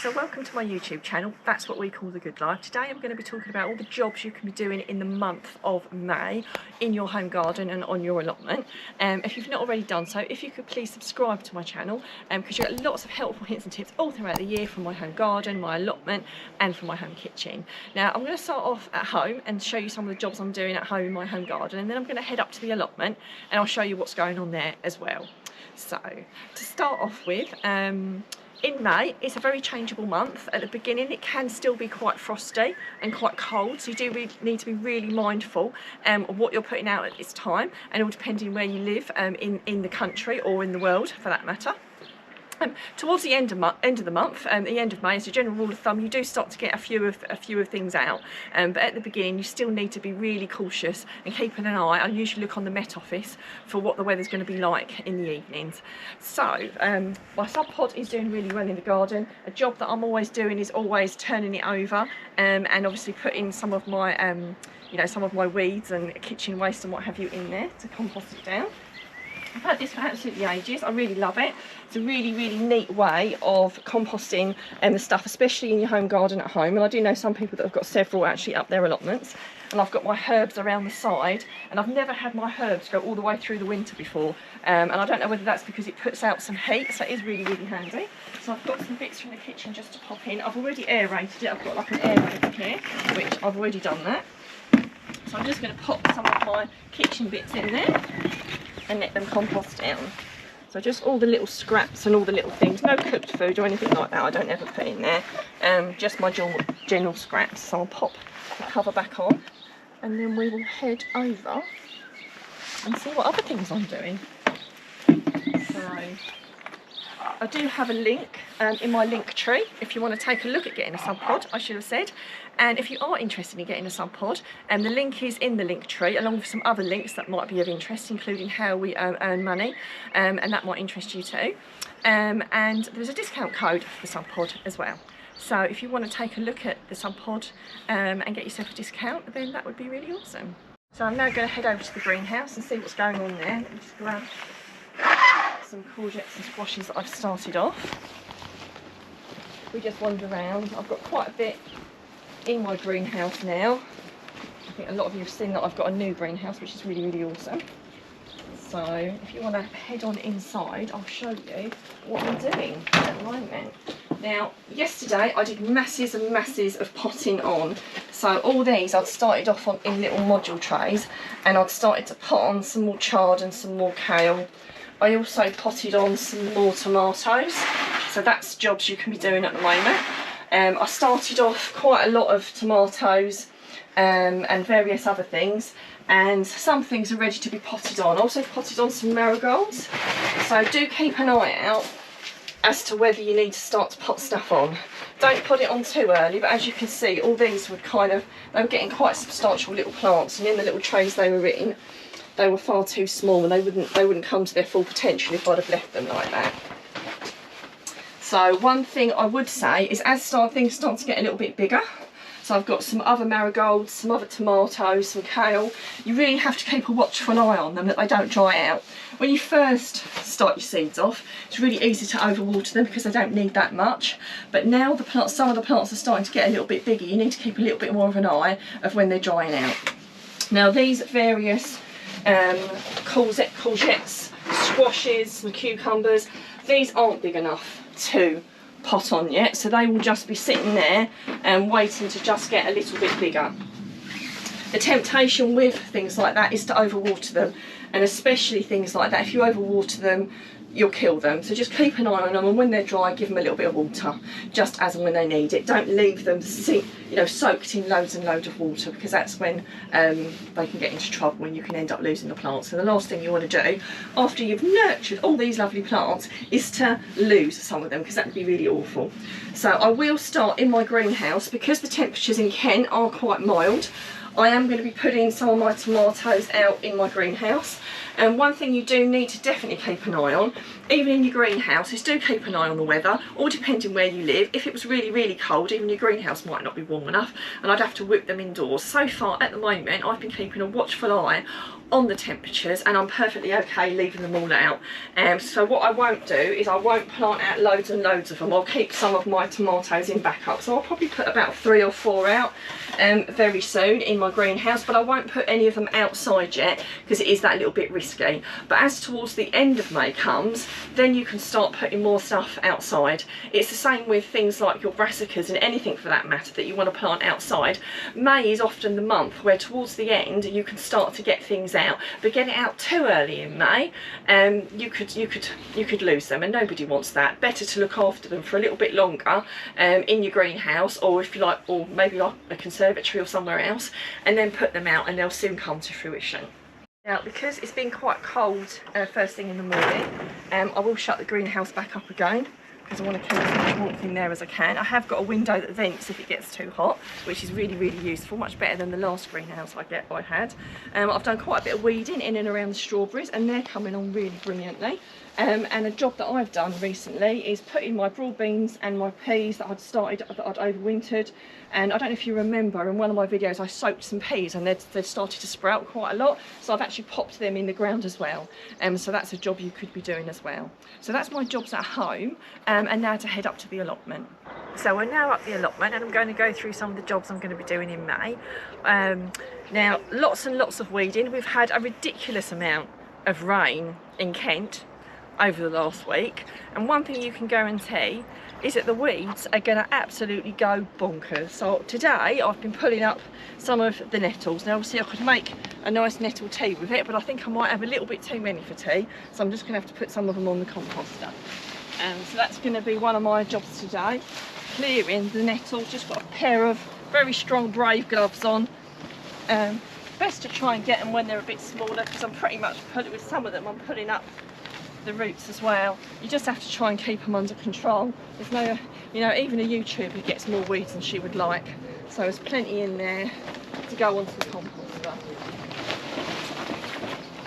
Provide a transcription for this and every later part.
So welcome to my YouTube channel. That's what we call The Good Life. Today I'm going to be talking about all the jobs you can be doing in the month of May in your home garden and on your allotment. If you've not already done so, if you could please subscribe to my channel, because you get lots of helpful hints and tips all throughout the year from my home garden, my allotment and from my home kitchen. Now I'm going to start off at home and show you some of the jobs I'm doing at home in my home garden, and then I'm going to head up to the allotment and I'll show you what's going on there as well. So to start off with, in May, it's a very changeable month. At the beginning, it can still be quite frosty and quite cold, so you do need to be really mindful of what you're putting out at this time, and all depending where you live in the country or in the world for that matter. Towards the end of the month, the end of May, as a general rule of thumb, you do start to get a few of things out. But at the beginning, you still need to be really cautious and keeping an eye. I usually look on the Met Office for what the weather's going to be like in the evenings. So my Subpod is doing really well in the garden. A job that I'm always doing is always turning it over, and obviously putting some of my some of my weeds and kitchen waste and what have you in there to compost it down. I've had this for absolutely ages. I really love it. It's a really, really neat way of composting the stuff, especially in your home garden at home. And I do know some people that have got several actually up their allotments. And I've got my herbs around the side, and I've never had my herbs go all the way through the winter before. And I don't know whether that's because it puts out some heat, so it is really, really handy. So I've got some bits from the kitchen just to pop in. I've already aerated it. I've got like an aerator here, which I've already done that. So I'm just going to pop some of my kitchen bits in there and let them compost down. So just all the little scraps and all the little things, no cooked food or anything like that, I don't ever put in there, just my general scraps. So I'll pop the cover back on, and then we will head over and see what other things I'm doing. So I do have a link in my link tree if you want to take a look at getting a Subpod, I should have said. And if you are interested in getting a Subpod, the link is in the link tree, along with some other links that might be of interest, including how we earn money, and that might interest you too. And there's a discount code for the Subpod as well. So if you want to take a look at the Subpod and get yourself a discount, then that would be really awesome. So I'm now going to head over to the greenhouse and see what's going on there. Let me just grab some courgettes and squashes that I've started off. We just wander around. I've got quite a bit in my greenhouse now. I think a lot of you have seen that I've got a new greenhouse, which is really, really awesome. So if you want to head on inside, I'll show you what I'm doing at the moment. Now, yesterday I did masses and masses of potting on. So all these I'd started off on in little module trays, and I'd started to pot on some more chard and some more kale. I also potted on some more tomatoes, so that's jobs you can be doing at the moment. I started off quite a lot of tomatoes and various other things, and some things are ready to be potted on. I also potted on some marigolds, so do keep an eye out as to whether you need to start to pot stuff on. Don't put it on too early, but as you can see, all these were they were getting quite substantial little plants, and in the little trays they were in, they were far too small, and they wouldn't come to their full potential if I'd have left them like that. So one thing I would say is, as things start to get a little bit bigger, so I've got some other marigolds, some other tomatoes, some kale, you really have to keep a watchful eye on them that they don't dry out. When you first start your seeds off, it's really easy to overwater them because they don't need that much. But now some of the plants are starting to get a little bit bigger, you need to keep a little bit more of an eye of when they're drying out. Now these various courgettes, squashes and cucumbers, these aren't big enough to pot on yet, so they will just be sitting there and waiting to just get a little bit bigger. The temptation with things like that is to overwater them, and especially things like that, if you overwater them, you'll kill them. So just keep an eye on them, and when they're dry, give them a little bit of water, just as and when they need it. Don't leave them soaked in loads and loads of water, because that's when they can get into trouble and you can end up losing the plants. So the last thing you want to do after you've nurtured all these lovely plants is to lose some of them, because that would be really awful. So I will start in my greenhouse, because the temperatures in Kent are quite mild. I am going to be putting some of my tomatoes out in my greenhouse, and one thing you do need to definitely keep an eye on even in your greenhouses, do keep an eye on the weather, all depending where you live. If it was really, really cold, even your greenhouse might not be warm enough, and I'd have to whip them indoors. So far, at the moment, I've been keeping a watchful eye on the temperatures, and I'm perfectly okay leaving them all out. So what I won't do is I won't plant out loads and loads of them. I'll keep some of my tomatoes in backup, so I'll probably put about 3 or 4 out very soon in my greenhouse, but I won't put any of them outside yet because it is that little bit risky. But as towards the end of May comes, then you can start putting more stuff outside. It's the same with things like your brassicas and anything for that matter that you want to plant outside. May is often the month where towards the end you can start to get things out, but get it out too early in May, you could lose them, and nobody wants that. Better to look after them for a little bit longer in your greenhouse, or if you like, or maybe like a conservatory or somewhere else, and then put them out, and they'll soon come to fruition. Now, because it's been quite cold first thing in the morning, I will shut the greenhouse back up again because I want to keep as much warmth in there as I can. I have got a window that vents if it gets too hot, which is really, really useful, much better than the last greenhouse I had. I've done quite a bit of weeding in and around the strawberries, and they're coming on really brilliantly. And a job that I've done recently is putting my broad beans and my peas that I'd overwintered. And I don't know if you remember, in one of my videos I soaked some peas and they've started to sprout quite a lot, so I've actually popped them in the ground as well. So that's a job you could be doing as well. So that's my jobs at home, and now to head up to the allotment. So we're now up the allotment, and I'm going to go through some of the jobs I'm going to be doing in May. Now, lots and lots of weeding. We've had a ridiculous amount of rain in Kent over the last week, and one thing you can guarantee is that the weeds are going to absolutely go bonkers. So today I've been pulling up some of the nettles. Now obviously I could make a nice nettle tea with it, but I think I might have a little bit too many for tea, so I'm just going to have to put some of them on the composter. So that's going to be one of my jobs today, clearing the nettles. Just got a pair of very strong Brave gloves on. Best to try and get them when they're a bit smaller, because I'm pretty much putting, with some of them I'm pulling up the roots as well. You just have to try and keep them under control. There's no, you know, even a YouTuber gets more weeds than she would like, so there's plenty in there to go onto the composter,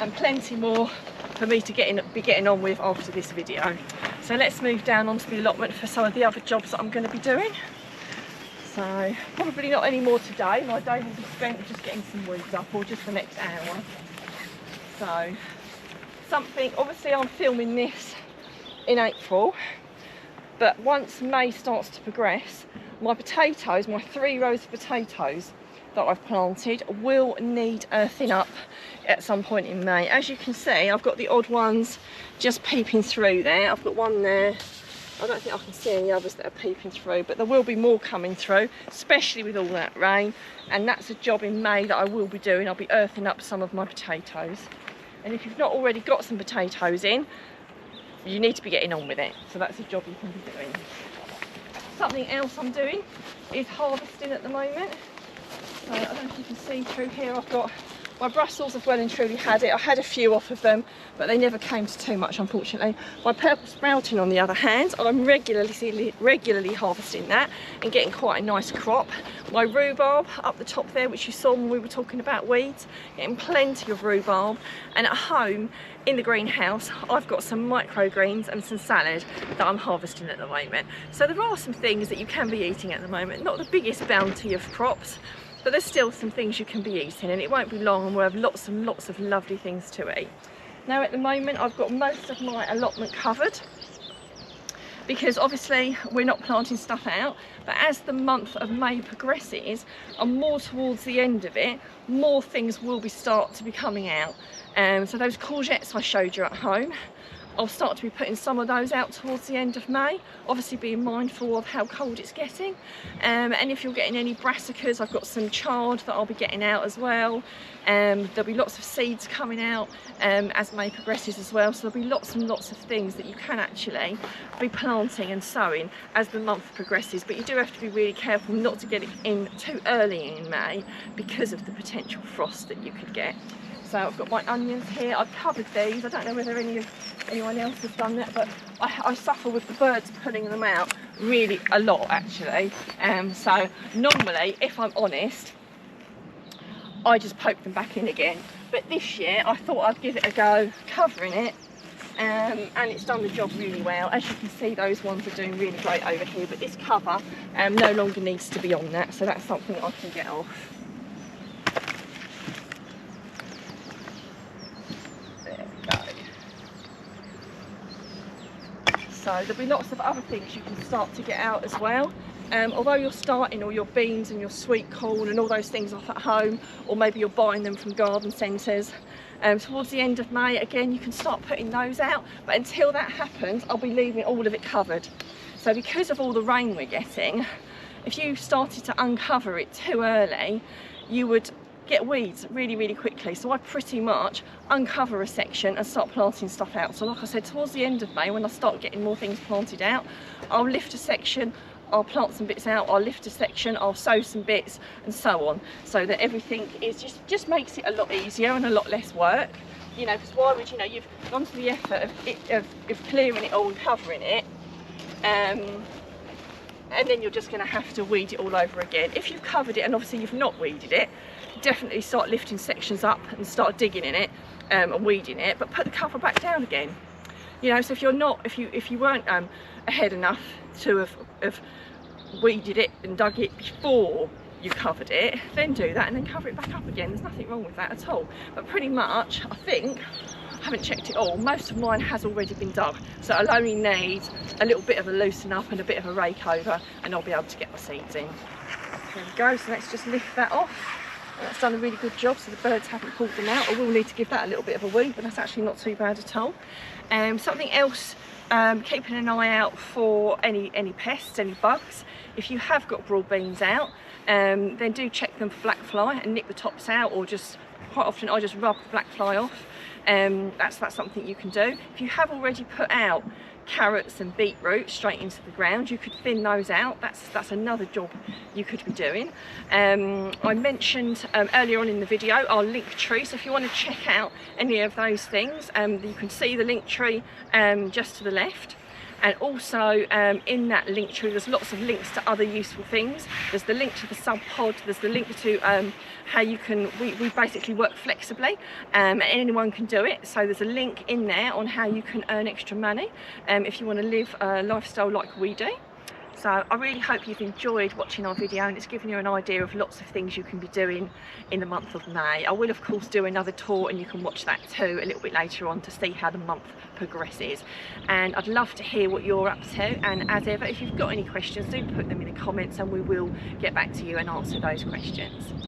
and plenty more for me to be getting on with after this video. So let's move down onto the allotment for some of the other jobs that I'm going to be doing. So probably not any more today. My day will be spent just getting some weeds up, or just the next hour. So something, obviously I'm filming this in April, but once May starts to progress, my potatoes, my 3 rows of potatoes that I've planted, will need earthing up at some point in May. As you can see, I've got the odd ones just peeping through there. I've got one there. I don't think I can see any others that are peeping through, but there will be more coming through, especially with all that rain, and that's a job in May that I will be doing. I'll be earthing up some of my potatoes. And if you've not already got some potatoes in, you need to be getting on with it. So that's a job you can be doing. Something else I'm doing is harvesting at the moment. So I don't know if you can see through here, I've got my Brussels have well and truly had it. I had a few off of them, but they never came to too much, unfortunately. My purple sprouting, on the other hand, I'm regularly harvesting that and getting quite a nice crop. My rhubarb up the top there, which you saw when we were talking about weeds, getting plenty of rhubarb. And at home in the greenhouse, I've got some microgreens and some salad that I'm harvesting at the moment. So there are some things that you can be eating at the moment. Not the biggest bounty of crops, but there's still some things you can be eating, and it won't be long and we'll have lots and lots of lovely things to eat. Now at the moment I've got most of my allotment covered, because obviously we're not planting stuff out, but as the month of May progresses and more towards the end of it, more things will start to be coming out. So those courgettes I showed you at home, I'll start to be putting some of those out towards the end of May, obviously being mindful of how cold it's getting. And if you're getting any brassicas, I've got some chard that I'll be getting out as well. There'll be lots of seeds coming out as May progresses as well, so there'll be lots and lots of things that you can actually be planting and sowing as the month progresses. But you do have to be really careful not to get it in too early in May because of the potential frost that you could get. So I've got my onions here. I've covered these. I don't know whether anyone else has done that, but I suffer with the birds pulling them out really a lot, actually. So normally, if I'm honest, I just poke them back in again. But this year, I thought I'd give it a go covering it and it's done the job really well. As you can see, those ones are doing really great over here, but this cover no longer needs to be on that, so that's something I can get off. There we go. So there'll be lots of other things you can start to get out as well. Although you're starting all your beans and your sweet corn and all those things off at home, or maybe you're buying them from garden centres, towards the end of May, again, you can start putting those out. But until that happens, I'll be leaving all of it covered. So because of all the rain we're getting, if you started to uncover it too early, you would get weeds really, really quickly. So I pretty much uncover a section and start planting stuff out. So like I said, towards the end of May, when I start getting more things planted out, I'll lift a section, I'll plant some bits out, I'll lift a section, I'll sow some bits, and so on, so that everything is just makes it a lot easier and a lot less work. You know, because why would, you know, you've gone to the effort of clearing it all and covering it, and then you're just going to have to weed it all over again. If you've covered it and obviously you've not weeded it, definitely start lifting sections up and start digging in it and weeding it, but put the cover back down again. You know, so if you weren't ahead enough to have weeded it and dug it before you covered it, then do that and then cover it back up again. There's nothing wrong with that at all. But pretty much, I think, I haven't checked it all, most of mine has already been dug, so I'll only need a little bit of a loosen up and a bit of a rake over, and I'll be able to get my seeds in. There we go, so let's just lift that off. That's done a really good job, so the birds haven't pulled them out. I will need to give that a little bit of a weed, but that's actually not too bad at all. Something else, keeping an eye out for any pests, any bugs. If you have got broad beans out, then do check them for black fly and nip the tops out, or just, quite often I just rub the black fly off. That's something you can do. If you have already put out carrots and beetroot straight into the ground, you could thin those out. That's another job you could be doing. I mentioned earlier on in the video our link tree, so if you want to check out any of those things, you can see the link tree just to the left. And also in that link tree there's lots of links to other useful things. There's the link to the Subpod, there's the link to how you can, we basically work flexibly, and anyone can do it. So there's a link in there on how you can earn extra money if you want to live a lifestyle like we do. So I really hope you've enjoyed watching our video, and it's given you an idea of lots of things you can be doing in the month of May. I will of course do another tour, and you can watch that too a little bit later on to see how the month progresses. And I'd love to hear what you're up to, and as ever, if you've got any questions, do put them in the comments and we will get back to you and answer those questions.